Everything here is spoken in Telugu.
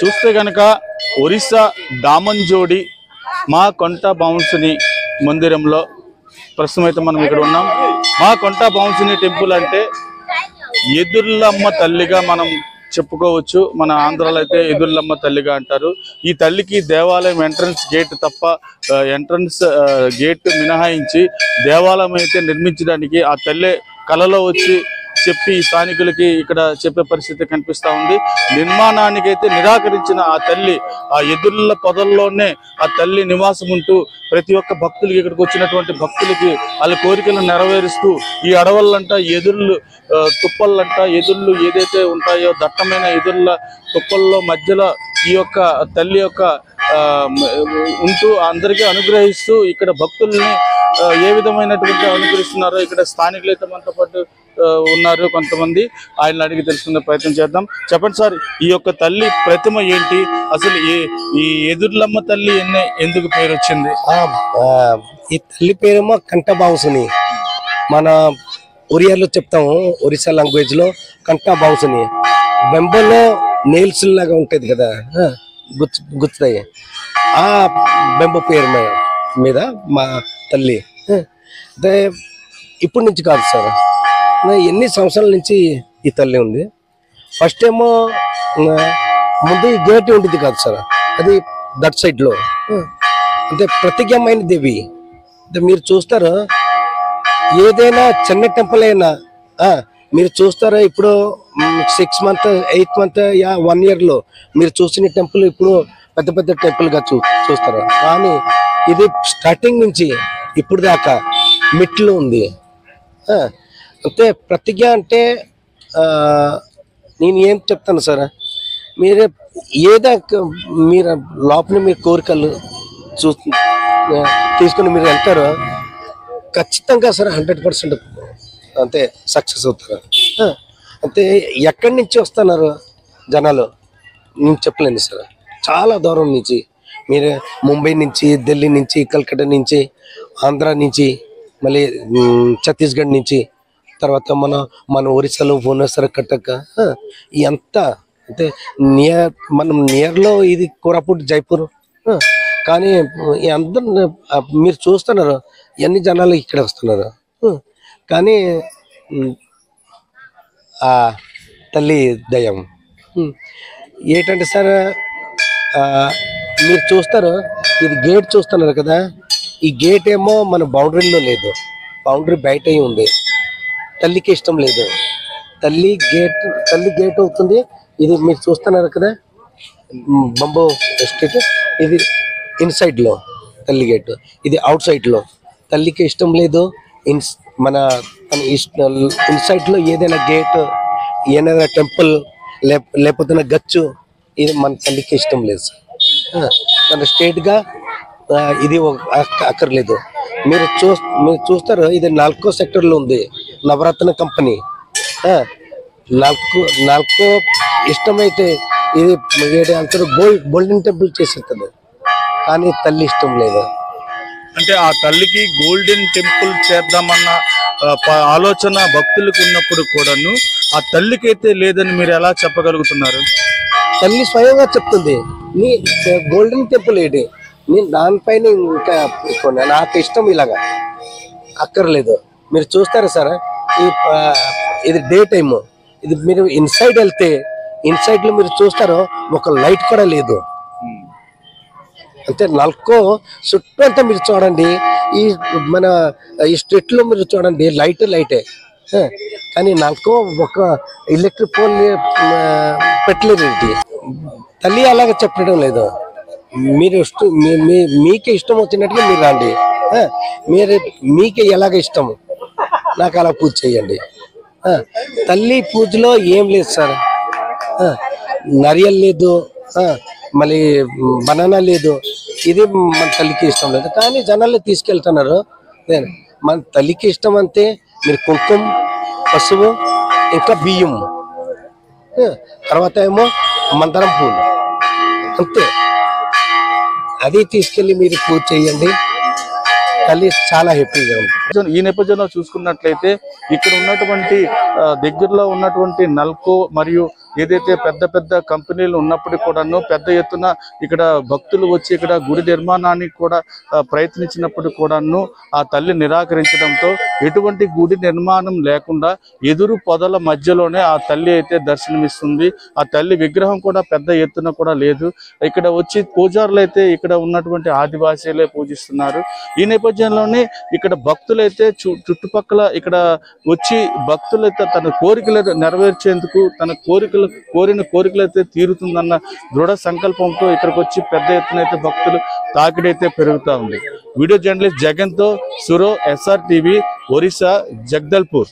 చూస్తే గనక ఒరిస్సా దామంజోడి మా కొంట బాంసుని మందిరంలో ప్రస్తుతం అయితే మనం ఇక్కడ ఉన్నాం. మా కొంట బాంసుని టెంపుల్ అంటే ఎదుర్లమ్మ తల్లిగా మనం చెప్పుకోవచ్చు. మన ఆంధ్రాలో అయితే ఎదుర్లమ్మ తల్లిగా అంటారు. ఈ తల్లికి దేవాలయం ఎంట్రన్స్ గేట్ తప్ప ఎంట్రన్స్ గేట్ మినహాయించి దేవాలయం అయితే నిర్మించడానికి ఆ తల్లి కలలో వచ్చి చెప్పి స్థానికులకి ఇక్కడ చెప్పే పరిస్థితి కనిపిస్తా ఉంది. నిర్మాణానికి అయితే నిరాకరించిన ఆ తల్లి ఆ ఎదుర్ల పొదల్లోనే ఆ తల్లి నివాసం ఉంటూ ప్రతి ఒక్క భక్తులకి ఇక్కడికి వచ్చినటువంటి భక్తులకి వాళ్ళ కోరికలను నెరవేరుస్తూ ఈ అడవులంట ఎదుర్లు తుప్పలంట ఎదుర్లు ఏదైతే ఉంటాయో దట్టమైన ఎదుర్ల తుప్పల్లో మధ్యలో ఈ యొక్క తల్లి యొక్క ఉంటూ అందరికీ అనుగ్రహిస్తూ ఇక్కడ భక్తుల్ని ఏ విధమైనటువంటి అనుగ్రహిస్తున్నారో ఇక్కడ స్థానికులు అయితే మనతో పాటు ఉన్నారు. కొంతమంది ఆయన అడిగి తెలుసుకునే ప్రయత్నం చేద్దాం. చెప్పండి సార్, ఈ యొక్క తల్లి ప్రతిమ ఏంటి, అసలు ఈ ఎదుర్లమ్మ తల్లి ఎందుకు పేరు వచ్చింది? ఈ తల్లి పేరేమో కంట బాంసుని, మన ఒరియాలో చెప్తాము, ఒరిస్సా లాంగ్వేజ్ లో కంట బాంసుని. బెంబలో నెయిల్స్ లాగా ఉంటది కదా, గుచ్చుతాయి. ఆ బెంబ పేరు మీద మా తల్లి అంటే ఇప్పటి నుంచి కాదు సార్, ఎన్ని సంవత్సరాల నుంచి ఈ తల్లి ఉంది. ఫస్ట్ ఏమో ముందు ఈ గేట్ ఉంటుంది కాదు సార్, అది దట్ సైడ్ లో అంటే ప్రతిజ్ఞమైన దేవి. అంటే మీరు చూస్తారు ఏదైనా చిన్న టెంపుల్ అయినా మీరు చూస్తారా, ఇప్పుడు 6 months 8 months 1 year లో మీరు చూసిన టెంపుల్ ఇప్పుడు పెద్ద పెద్ద టెంపుల్ గా చూస్తారు. కానీ ఇది స్టార్టింగ్ నుంచి ఇప్పుడు దాకా మిట్లు ఉంది. అంటే ప్రతిజ్ఞ అంటే నేను ఏం చెప్తాను సార్, మీరు మీరు లోపల మీ కోరికలు తీసుకుని మీరు వెళ్తారు, ఖచ్చితంగా సార్ 100% అంతే సక్సెస్ అవుతారు. అంటే ఎక్కడి నుంచి వస్తున్నారు జనాలు నేను చెప్పలేను సార్, చాలా దూరం నుంచి, మీరు ముంబై నుంచి, ఢిల్లీ నుంచి, కల్కట్టా నుంచి, ఆంధ్ర నుంచి, మళ్ళీ ఛత్తీస్గఢ్ నుంచి, తర్వాత మన ఒరిస్సాలో భువనేశ్వర్, కటక్ అంతా అంటే మనం నియర్లో ఇది కోరాపుట్, జైపూర్. కానీ అందరు మీరు చూస్తున్నారు ఎన్ని జనాలు ఇక్కడ వస్తున్నారు. కానీ ఆ తల్లి దయం ఏంటంటే సార్, మీరు చూస్తారు ఇది గేట్ చూస్తున్నారు కదా, ఈ గేట్ ఏమో మన బౌండరీలో లేదు, బౌండరీ బయట ఉంది. తల్లికి ఇష్టం లేదు, తల్లి గేట్ అవుతుంది. ఇది మీరు చూస్తున్నారు కదా బంబో ఎస్టేట్, ఇది ఇన్సైడ్ లో తల్లి గేట్, ఇది అవుట్ సైడ్ లో. తల్లికి ఇష్టం లేదు మన ఇన్సైడ్ లో ఏదైనా గేట్, ఏదైనా టెంపుల్ లేకపోతే గచ్చు, ఇది మన తల్లికి ఇష్టం లేదు. మన స్టేట్ గా ఇది అక్కర్లేదు. మీరు చూస్తారు ఇది 4వ సెక్టర్ లో ఉంది, నవరత్న కంపెనీ. 4 ఇష్టమైతే ఇది అంటారు గోల్డెన్ టెంపుల్ చేసేస్తుంది, కానీ తల్లి ఇష్టం లేదు. అంటే ఆ తల్లికి గోల్డెన్ టెంపుల్ చేద్దామన్న ఆలోచన భక్తులకు ఉన్నప్పుడు కూడాను ఆ తల్లికి అయితే లేదని మీరు ఎలా చెప్పగలుగుతున్నారు? తల్లి స్వయంగా చెప్తుంది నీ గోల్డెన్ టెంపుల్ ఏంటి, నేను దానిపైన ఇంకా నాకు ఇష్టం ఇలాగా అక్కర్లేదు. మీరు చూస్తారా సార్, ఇది డే టైమ్, ఇది మీరు ఇన్సైడ్ వెళ్తే ఇన్సైడ్ లో మీరు చూస్తారు ఒక లైట్ కూడా లేదు. అంటే 4 చుట్టూ అంతా మీరు చూడండి, మన ఈ స్ట్రీట్ లో మీరు చూడండి లైటే, కానీ 4 ఒక ఎలక్ట్రిక్ పోల్ పెట్టలేదు. తల్లి అలాగే చెప్పడం లేదు. మీరు మీకే ఇష్టం వచ్చినట్టుగా మీరు రండి, మీకే ఎలాగ ఇష్టం నాకు అలా పూజ చేయండి. తల్లి పూజలో ఏం లేదు సార్, నరియల్ లేదు, మళ్ళీ బనానా లేదు, ఇది మన తల్లికి ఇష్టం లేదు. కానీ జనాలు తీసుకెళ్తున్నారు. మన తల్లికి ఇష్టం అంతే, మీరు కుంకుమ, పసుపు, ఇంకా బియ్యం, తర్వాత ఏమో మందారం పూలు, అంతే. అది తీసుకెళ్లి మీరు పూజ చేయండి, తల్లి చాలా హ్యాపీగా ఉంటుంది. ఈ నేపథ్యంలో చూసుకున్నట్లయితే ఇక్కడ ఉన్నటువంటి దగ్గరలో ఉన్నటువంటి నల్కో మరియు ఏదైతే పెద్ద పెద్ద కంపెనీలు ఉన్నప్పటికీ కూడాను పెద్ద ఎత్తున ఇక్కడ భక్తులు వచ్చి ఇక్కడ గుడి నిర్మాణానికి కూడా ప్రయత్నించినప్పుడు కూడాను ఆ తల్లి నిరాకరించడంతో ఎటువంటి గుడి నిర్మాణం లేకుండా ఎదురు పొదల మధ్యలోనే ఆ తల్లి అయితే దర్శనమిస్తుంది. ఆ తల్లి విగ్రహం కూడా పెద్ద ఎత్తున కూడా లేదు. ఇక్కడ వచ్చి పూజారులు అయితే ఇక్కడ ఉన్నటువంటి ఆదివాసీలే పూజిస్తున్నారు. ఈ నేపథ్యంలోనే ఇక్కడ భక్తులైతే చుట్టుపక్కల ఇక్కడ వచ్చి భక్తులైతే తన కోరికలు నెరవేర్చేందుకు తన కోరిన కోరికలు అయితే తీరుతుందన్న దృఢ సంకల్పంతో ఇక్కడికి వచ్చి పెద్ద ఎత్తున అయితే భక్తులు తాకిడైతే పెరుగుతూ ఉంది. వీడియో జర్నలిస్ట్ జగన్తో సురో, SR టీవీ, ఒరిస్సా, జగదల్పూర్.